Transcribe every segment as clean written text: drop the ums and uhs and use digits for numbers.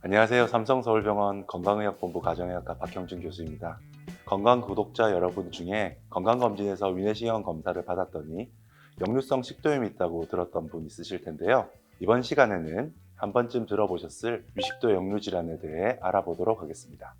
안녕하세요. 삼성서울병원 건강의학본부 가정의학과 박형준 교수입니다. 건강 구독자 여러분 중에 건강검진에서 위내시경 검사를 받았더니 역류성 식도염이 있다고 들었던 분 있으실 텐데요. 이번 시간에는 한 번쯤 들어보셨을 위식도 역류 질환에 대해 알아보도록 하겠습니다.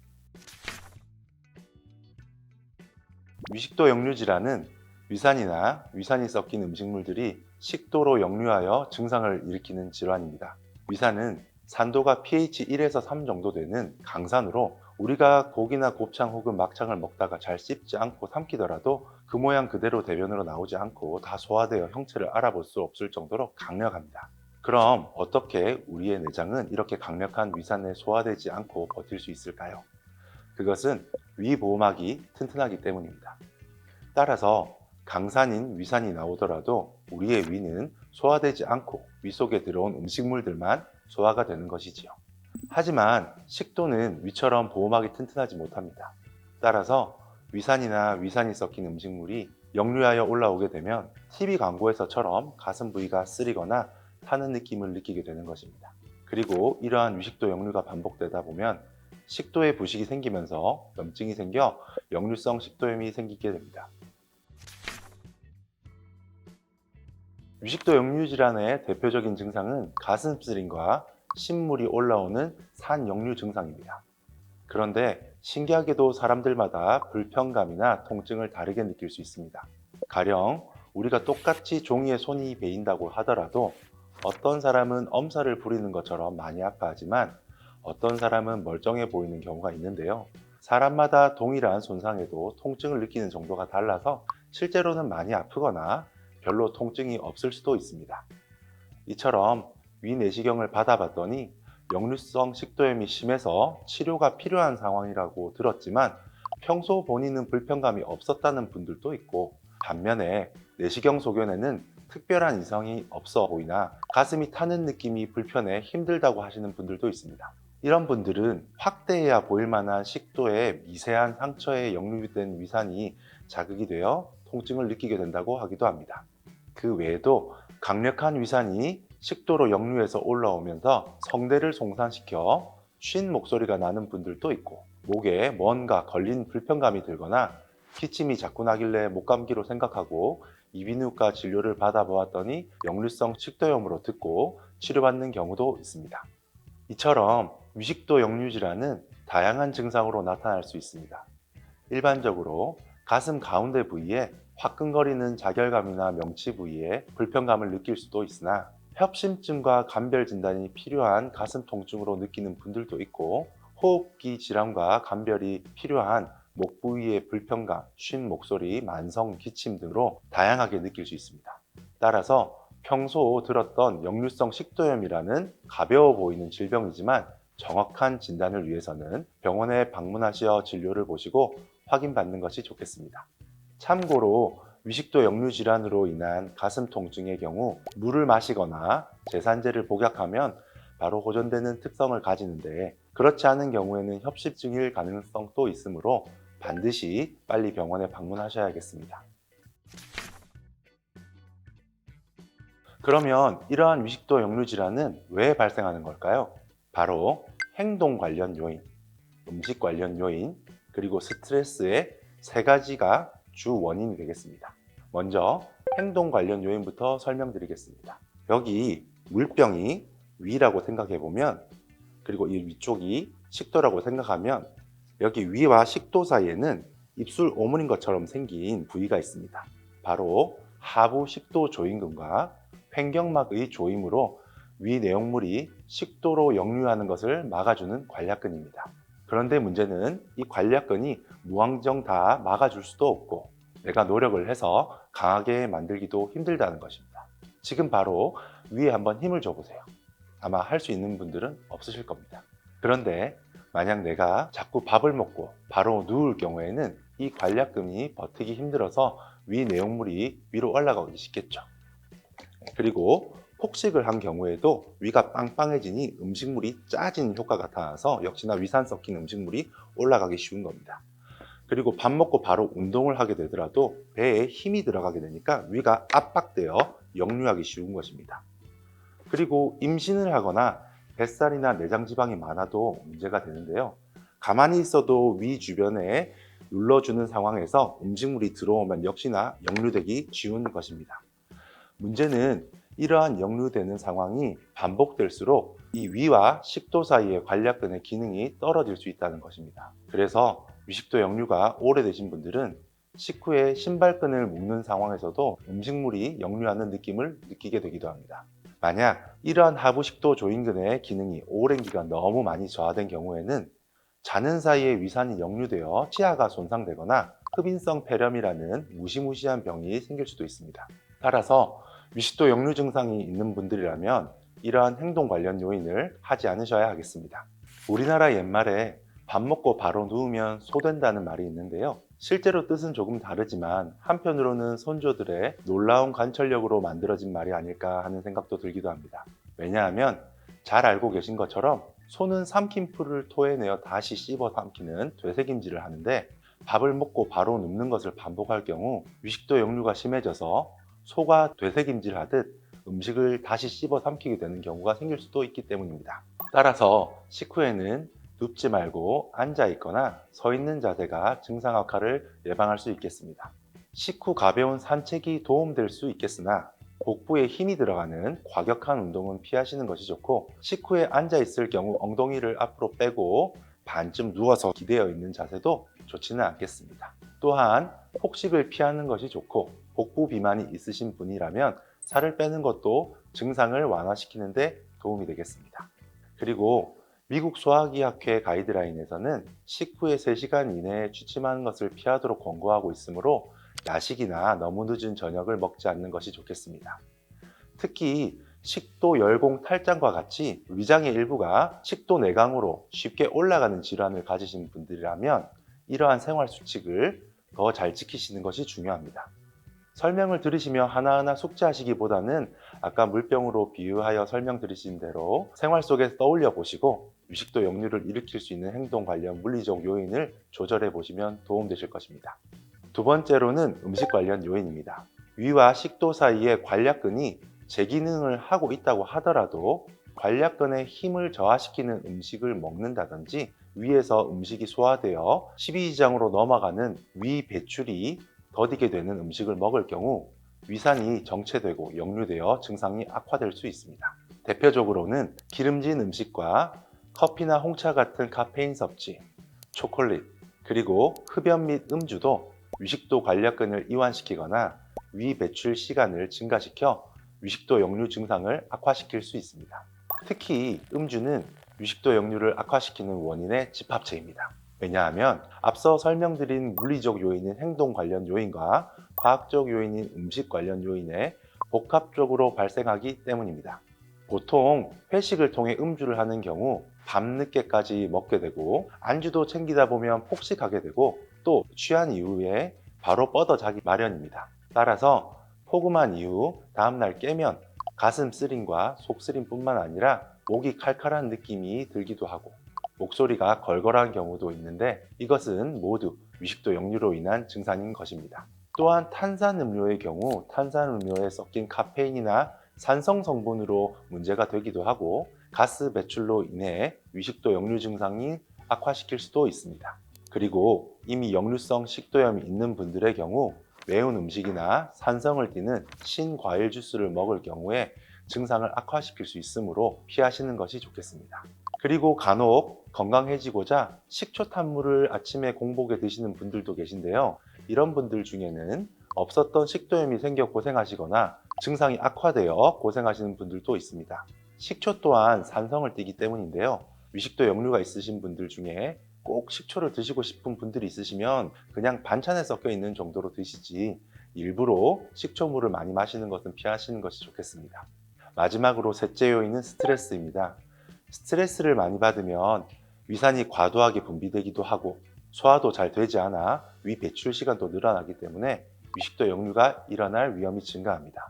위식도 역류 질환은 위산이나 위산이 섞인 음식물들이 식도로 역류하여 증상을 일으키는 질환입니다. 위산은 산도가 pH 1에서 3 정도 되는 강산으로 우리가 고기나 곱창 혹은 막창을 먹다가 잘 씹지 않고 삼키더라도 그 모양 그대로 대변으로 나오지 않고 다 소화되어 형체를 알아볼 수 없을 정도로 강력합니다. 그럼 어떻게 우리의 내장은 이렇게 강력한 위산에 소화되지 않고 버틸 수 있을까요? 그것은 위보호막이 튼튼하기 때문입니다. 따라서 강산인 위산이 나오더라도 우리의 위는 소화되지 않고 위 속에 들어온 음식물들만 소화가 되는 것이지요. 하지만 식도는 위처럼 보호막이 튼튼하지 못합니다. 따라서 위산이나 위산이 섞인 음식물이 역류하여 올라오게 되면 TV 광고에서처럼 가슴 부위가 쓰리거나 타는 느낌을 느끼게 되는 것입니다. 그리고 이러한 위식도 역류가 반복되다 보면 식도에 부식이 생기면서 염증이 생겨 역류성 식도염이 생기게 됩니다. 위식도 역류 질환의 대표적인 증상은 가슴 쓰림과 신물이 올라오는 산역류 증상입니다. 그런데 신기하게도 사람들마다 불편감이나 통증을 다르게 느낄 수 있습니다. 가령 우리가 똑같이 종이에 손이 베인다고 하더라도 어떤 사람은 엄살을 부리는 것처럼 많이 아파하지만 어떤 사람은 멀쩡해 보이는 경우가 있는데요. 사람마다 동일한 손상에도 통증을 느끼는 정도가 달라서 실제로는 많이 아프거나 별로 통증이 없을 수도 있습니다. 이처럼 위내시경을 받아봤더니 역류성 식도염이 심해서 치료가 필요한 상황이라고 들었지만 평소 본인은 불편감이 없었다는 분들도 있고, 반면에 내시경 소견에는 특별한 이상이 없어 보이나 가슴이 타는 느낌이 불편해 힘들다고 하시는 분들도 있습니다. 이런 분들은 확대해야 보일 만한 식도에 미세한 상처에 역류된 위산이 자극이 되어 통증을 느끼게 된다고 하기도 합니다. 그 외에도 강력한 위산이 식도로 역류해서 올라오면서 성대를 송산시켜 쉰 목소리가 나는 분들도 있고, 목에 뭔가 걸린 불편감이 들거나 기침이 자꾸 나길래 목감기로 생각하고 이비인후과 진료를 받아보았더니 역류성 식도염으로 듣고 치료받는 경우도 있습니다. 이처럼 위식도 역류 질환은 다양한 증상으로 나타날 수 있습니다. 일반적으로 가슴 가운데 부위에 화끈거리는 자결감이나 명치 부위에 불편감을 느낄 수도 있으나 협심증과 감별 진단이 필요한 가슴 통증으로 느끼는 분들도 있고, 호흡기 질환과 감별이 필요한 목 부위의 불편감, 쉰 목소리, 만성 기침 등으로 다양하게 느낄 수 있습니다. 따라서 평소 들었던 역류성 식도염이라는 가벼워 보이는 질병이지만 정확한 진단을 위해서는 병원에 방문하시어 진료를 보시고 확인받는 것이 좋겠습니다. 참고로 위식도 역류 질환으로 인한 가슴 통증의 경우 물을 마시거나 제산제를 복약하면 바로 호전되는 특성을 가지는데, 그렇지 않은 경우에는 협심증일 가능성도 있으므로 반드시 빨리 병원에 방문하셔야겠습니다. 그러면 이러한 위식도 역류 질환은 왜 발생하는 걸까요? 바로 행동 관련 요인, 음식 관련 요인, 그리고 스트레스의 세 가지가 주 원인이 되겠습니다. 먼저 행동 관련 요인부터 설명드리겠습니다. 여기 물병이 위라고 생각해 보면, 그리고 이 위쪽이 식도라고 생각하면, 여기 위와 식도 사이에는 입술 오물인 것처럼 생긴 부위가 있습니다. 바로 하부 식도 조임근과 횡격막의 조임으로 위 내용물이 식도로 역류하는 것을 막아주는 관략근입니다. 그런데 문제는 이 관략근이 무한정 다 막아줄 수도 없고 내가 노력을 해서 강하게 만들기도 힘들다는 것입니다. 지금 바로 위에 한번 힘을 줘보세요. 아마 할 수 있는 분들은 없으실 겁니다. 그런데 만약 내가 자꾸 밥을 먹고 바로 누울 경우에는 이 관략근이 버티기 힘들어서 위 내용물이 위로 올라가기 쉽겠죠. 그리고 폭식을 한 경우에도 위가 빵빵해지니 음식물이 짜지는 효과가 나타나서 역시나 위산 섞인 음식물이 올라가기 쉬운 겁니다. 그리고 밥 먹고 바로 운동을 하게 되더라도 배에 힘이 들어가게 되니까 위가 압박되어 역류하기 쉬운 것입니다. 그리고 임신을 하거나 뱃살이나 내장 지방이 많아도 문제가 되는데요. 가만히 있어도 위 주변에 눌러주는 상황에서 음식물이 들어오면 역시나 역류되기 쉬운 것입니다. 문제는 이러한 역류되는 상황이 반복될수록 이 위와 식도 사이의 관략근의 기능이 떨어질 수 있다는 것입니다. 그래서 위식도 역류가 오래되신 분들은 식후에 신발끈을 묶는 상황에서도 음식물이 역류하는 느낌을 느끼게 되기도 합니다. 만약 이러한 하부식도 조인근의 기능이 오랜 기간 너무 많이 저하된 경우에는 자는 사이에 위산이 역류되어 치아가 손상되거나 흡인성 폐렴이라는 무시무시한 병이 생길 수도 있습니다. 따라서 위식도 역류 증상이 있는 분들이라면 이러한 행동 관련 요인을 하지 않으셔야 하겠습니다. 우리나라 옛말에 밥 먹고 바로 누우면 소된다는 말이 있는데요. 실제로 뜻은 조금 다르지만 한편으로는 선조들의 놀라운 관찰력으로 만들어진 말이 아닐까 하는 생각도 들기도 합니다. 왜냐하면 잘 알고 계신 것처럼 소는 삼킨 풀을 토해내어 다시 씹어 삼키는 되새김질을 하는데, 밥을 먹고 바로 눕는 것을 반복할 경우 위식도 역류가 심해져서 소가 되새김질하듯 음식을 다시 씹어 삼키게 되는 경우가 생길 수도 있기 때문입니다. 따라서 식후에는 눕지 말고 앉아 있거나 서 있는 자세가 증상 악화를 예방할 수 있겠습니다. 식후 가벼운 산책이 도움될 수 있겠으나 복부에 힘이 들어가는 과격한 운동은 피하시는 것이 좋고, 식후에 앉아 있을 경우 엉덩이를 앞으로 빼고 반쯤 누워서 기대어 있는 자세도 좋지는 않겠습니다. 또한 폭식을 피하는 것이 좋고, 복부 비만이 있으신 분이라면 살을 빼는 것도 증상을 완화시키는 데 도움이 되겠습니다. 그리고 미국 소화기학회 가이드라인에서는 식후에 3시간 이내에 취침하는 것을 피하도록 권고하고 있으므로 야식이나 너무 늦은 저녁을 먹지 않는 것이 좋겠습니다. 특히 식도 열공 탈장과 같이 위장의 일부가 식도 내강으로 쉽게 올라가는 질환을 가지신 분들이라면 이러한 생활 수칙을 더 잘 지키시는 것이 중요합니다. 설명을 들으시며 하나하나 숙지하시기보다는 아까 물병으로 비유하여 설명드리신 대로 생활 속에 떠올려 보시고 위식도 역류를 일으킬 수 있는 행동 관련 물리적 요인을 조절해 보시면 도움되실 것입니다. 두 번째로는 음식 관련 요인입니다. 위와 식도 사이의 관략근이 제 기능을 하고 있다고 하더라도 관략근의 힘을 저하시키는 음식을 먹는다든지 위에서 음식이 소화되어 십이지장으로 넘어가는 위 배출이 더디게 되는 음식을 먹을 경우 위산이 정체되고 역류되어 증상이 악화될 수 있습니다. 대표적으로는 기름진 음식과 커피나 홍차 같은 카페인 섭취, 초콜릿, 그리고 흡연 및 음주도 위식도 관략근을 이완시키거나 위 배출 시간을 증가시켜 위식도 역류 증상을 악화시킬 수 있습니다. 특히 음주는 위식도 역류를 악화시키는 원인의 집합체입니다. 왜냐하면 앞서 설명드린 물리적 요인인 행동 관련 요인과 과학적 요인인 음식 관련 요인에 복합적으로 발생하기 때문입니다. 보통 회식을 통해 음주를 하는 경우 밤늦게까지 먹게 되고, 안주도 챙기다 보면 폭식하게 되고, 또 취한 이후에 바로 뻗어 자기 마련입니다. 따라서 포금한 이후 다음날 깨면 가슴 쓰림과 속 쓰림뿐만 아니라 목이 칼칼한 느낌이 들기도 하고 목소리가 걸걸한 경우도 있는데, 이것은 모두 위식도 역류로 인한 증상인 것입니다. 또한 탄산음료의 경우 탄산음료에 섞인 카페인이나 산성 성분으로 문제가 되기도 하고 가스 배출로 인해 위식도 역류 증상이 악화시킬 수도 있습니다. 그리고 이미 역류성 식도염이 있는 분들의 경우 매운 음식이나 산성을 띠는 신과일 주스를 먹을 경우에 증상을 악화시킬 수 있으므로 피하시는 것이 좋겠습니다. 그리고 간혹 건강해지고자 식초탄물을 아침에 공복에 드시는 분들도 계신데요. 이런 분들 중에는 없었던 식도염이 생겨 고생하시거나 증상이 악화되어 고생하시는 분들도 있습니다. 식초 또한 산성을 띠기 때문인데요. 위식도 역류가 있으신 분들 중에 꼭 식초를 드시고 싶은 분들이 있으시면 그냥 반찬에 섞여 있는 정도로 드시지 일부러 식초물을 많이 마시는 것은 피하시는 것이 좋겠습니다. 마지막으로 셋째 요인은 스트레스입니다. 스트레스를 많이 받으면 위산이 과도하게 분비되기도 하고 소화도 잘 되지 않아 위 배출 시간도 늘어나기 때문에 위식도 역류가 일어날 위험이 증가합니다.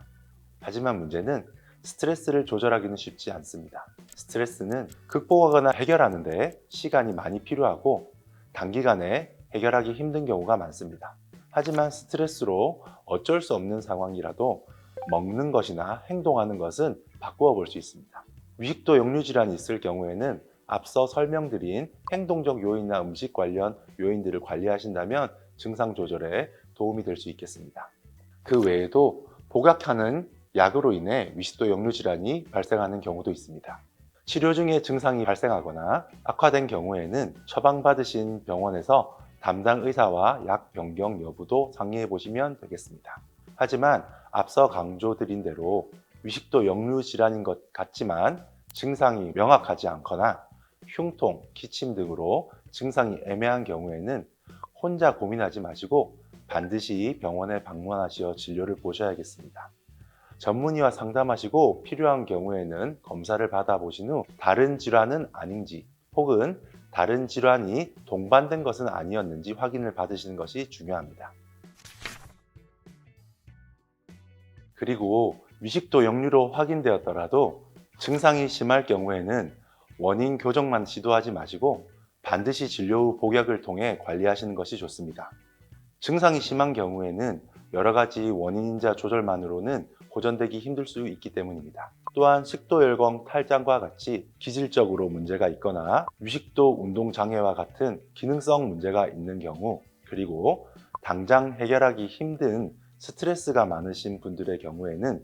하지만 문제는 스트레스를 조절하기는 쉽지 않습니다. 스트레스는 극복하거나 해결하는 데 시간이 많이 필요하고 단기간에 해결하기 힘든 경우가 많습니다. 하지만 스트레스로 어쩔 수 없는 상황이라도 먹는 것이나 행동하는 것은 바꾸어 볼 수 있습니다. 위식도 역류 질환이 있을 경우에는 앞서 설명드린 행동적 요인이나 음식 관련 요인들을 관리하신다면 증상 조절에 도움이 될 수 있겠습니다. 그 외에도 복약하는 약으로 인해 위식도 역류 질환이 발생하는 경우도 있습니다. 치료 중에 증상이 발생하거나 악화된 경우에는 처방받으신 병원에서 담당 의사와 약 변경 여부도 상의해 보시면 되겠습니다. 하지만 앞서 강조드린 대로 위식도 역류 질환인 것 같지만 증상이 명확하지 않거나 흉통, 기침 등으로 증상이 애매한 경우에는 혼자 고민하지 마시고 반드시 병원에 방문하시어 진료를 보셔야겠습니다. 전문의와 상담하시고 필요한 경우에는 검사를 받아보신 후 다른 질환은 아닌지 혹은 다른 질환이 동반된 것은 아니었는지 확인을 받으시는 것이 중요합니다. 그리고 위식도 역류로 확인되었더라도 증상이 심할 경우에는 원인 교정만 시도하지 마시고 반드시 진료 후 복약을 통해 관리하시는 것이 좋습니다. 증상이 심한 경우에는 여러 가지 원인인자 조절만으로는 고전되기 힘들 수 있기 때문입니다. 또한 식도열광 탈장과 같이 기질적으로 문제가 있거나 위식도 운동장애와 같은 기능성 문제가 있는 경우, 그리고 당장 해결하기 힘든 스트레스가 많으신 분들의 경우에는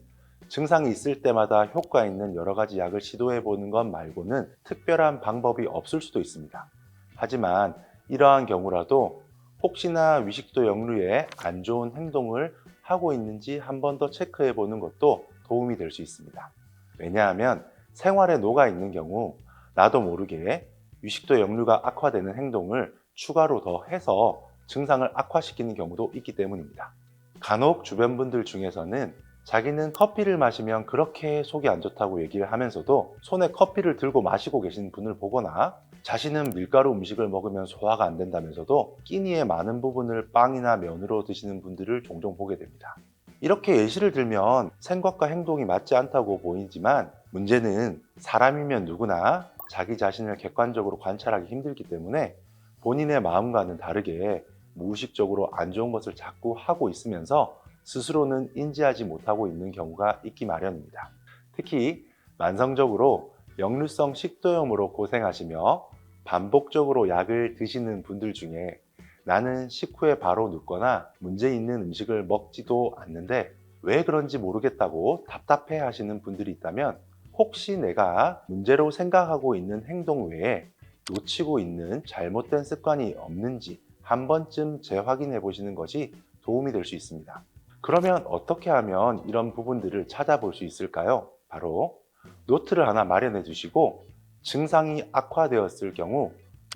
증상이 있을 때마다 효과 있는 여러 가지 약을 시도해 보는 것 말고는 특별한 방법이 없을 수도 있습니다. 하지만 이러한 경우라도 혹시나 위식도 역류에 안 좋은 행동을 하고 있는지 한 번 더 체크해 보는 것도 도움이 될 수 있습니다. 왜냐하면 생활에 녹아 있는 경우 나도 모르게 위식도 역류가 악화되는 행동을 추가로 더 해서 증상을 악화시키는 경우도 있기 때문입니다. 간혹 주변 분들 중에서는 자기는 커피를 마시면 그렇게 속이 안 좋다고 얘기를 하면서도 손에 커피를 들고 마시고 계신 분을 보거나 자신은 밀가루 음식을 먹으면 소화가 안 된다면서도 끼니의 많은 부분을 빵이나 면으로 드시는 분들을 종종 보게 됩니다. 이렇게 예시를 들면 생각과 행동이 맞지 않다고 보이지만 문제는 사람이면 누구나 자기 자신을 객관적으로 관찰하기 힘들기 때문에 본인의 마음과는 다르게 무의식적으로 안 좋은 것을 자꾸 하고 있으면서 스스로는 인지하지 못하고 있는 경우가 있기 마련입니다. 특히 만성적으로 역류성 식도염으로 고생하시며 반복적으로 약을 드시는 분들 중에 나는 식후에 바로 눕거나 문제 있는 음식을 먹지도 않는데 왜 그런지 모르겠다고 답답해 하시는 분들이 있다면 혹시 내가 문제로 생각하고 있는 행동 외에 놓치고 있는 잘못된 습관이 없는지 한 번쯤 재확인해 보시는 것이 도움이 될 수 있습니다. 그러면 어떻게 하면 이런 부분들을 찾아볼 수 있을까요? 바로 노트를 하나 마련해 두시고 증상이 악화되었을 경우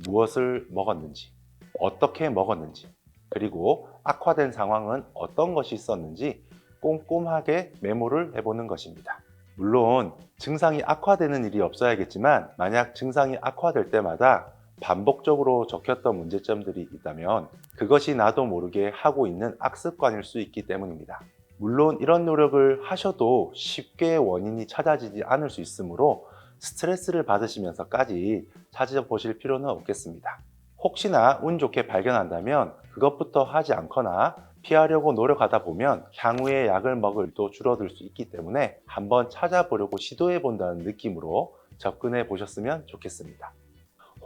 무엇을 먹었는지, 어떻게 먹었는지, 그리고 악화된 상황은 어떤 것이 있었는지 꼼꼼하게 메모를 해보는 것입니다. 물론 증상이 악화되는 일이 없어야겠지만 만약 증상이 악화될 때마다 반복적으로 적혔던 문제점들이 있다면 그것이 나도 모르게 하고 있는 악습관일 수 있기 때문입니다. 물론 이런 노력을 하셔도 쉽게 원인이 찾아지지 않을 수 있으므로 스트레스를 받으시면서까지 찾아보실 필요는 없겠습니다. 혹시나 운 좋게 발견한다면 그것부터 하지 않거나 피하려고 노력하다 보면 향후에 약을 먹을 일도 줄어들 수 있기 때문에 한번 찾아보려고 시도해 본다는 느낌으로 접근해 보셨으면 좋겠습니다.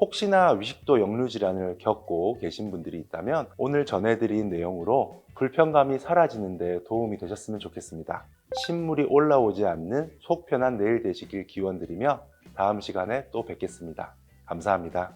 혹시나 위식도 역류 질환을 겪고 계신 분들이 있다면 오늘 전해드린 내용으로 불편감이 사라지는 데 도움이 되셨으면 좋겠습니다. 신물이 올라오지 않는 속 편한 내일 되시길 기원드리며 다음 시간에 또 뵙겠습니다. 감사합니다.